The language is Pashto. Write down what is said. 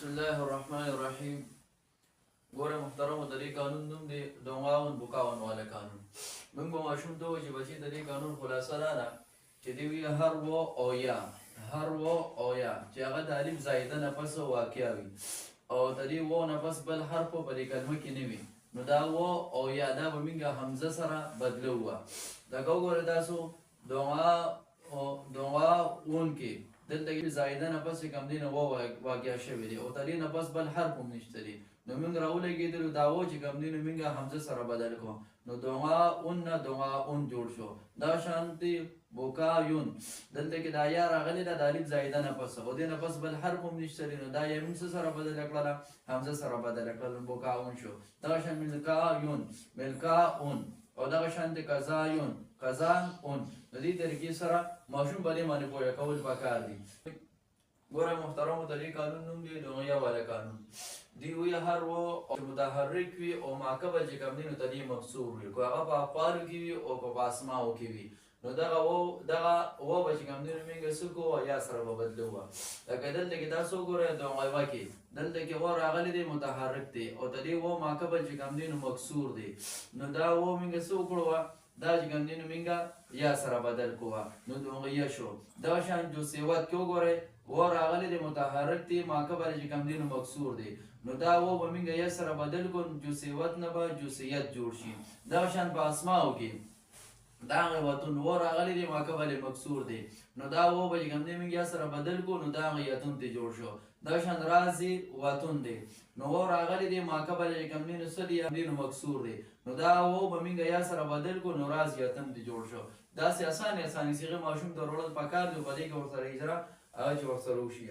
بسم الله الرحمن الرحیم. ګوره محترمو د دې قانون نوم دی دونغاون بوکاون والا قانون. موږ به ماشوم ته وایو چې بچي د دې قانون خلاصه دا ده چې دوی وي هر و او یا چې هغه د الف زائده نه پس واقع وي او د دې و نه پس بل حرف په دې کلمه کې نه وي، نو دا و او یا دا به موږ حمزه سره بدلو وه. لکه وګوره تاسو دونغاون کې دلته کې زائده نه پس کم دی نه و واقع شوی دی او ترې نه پس بل حرف هم نشته دی، نو موږ راولګېدلو دا و چې کم دی نو موږ حمزه سره بدل کړو، نو دونغاون نه دونغاون جوړ شو. دا شانتي بوکایون دلته کې دا یا راغلی ده د الف زائده نه پس او دې نه پس بل حرف هم نشته دی، نو دا یا موږ سره بدل کړله حمزه سره بدل کړل بوکاون شو. دا شان ملکاون او دغه شانتي قضایون قضاون. د دې طریقې سره ماشوم باندې باندې پوهه کول پکار دي. ګوره محترمو د دې قانون نوم دی دغه والا قانون. دی وی هر و او متحرک وي او معقبه چې کوم دي نو ته دې مکسور وي، کو هغه په افعالو کې وي او په اسماو کې وي، نو دغه و به چې کوم دي نو موږ څه کوو یا سره به بدلو. لکه دلته کې تاسو وګورئ دغه کې دلته کې و راغلی دی متحرک دی او ته دې و معقبه چې کوم دي نو مکسور دی، نو دا و موږ څه وکړو دا چې کوم دي نو موږ یا سره بدل کوو، نو دغه یا شو. دا شان جو سیوت کې وګورئ و راغلی دی متحرک دی معقبه چې کوم دي نو مکسور دی، نو دا و به موږ یا سره بدل کوو، جو سیوت نه به جوسیت جوړ شي. دا شان په اسماو کې دا غیبتون و راغلی دی معقبه مکسور دی، نو دا و به چې کوم دی موږ یا سره بدل کوو، نو دا غیتون ته جوړ شو. دا شان رازی واتون دی، نو و راغلی دی معقبه چې کوم دی نو څه دی نو مکسور دی، نو دا و به موږ یا سره بدل کوو، نو راز یتم ته جوړ شو. داسې اسانې صیغې ماشوم ته وروړل پکار دی، په دې کې ورسره اجرا هغه چې ورسره وشي.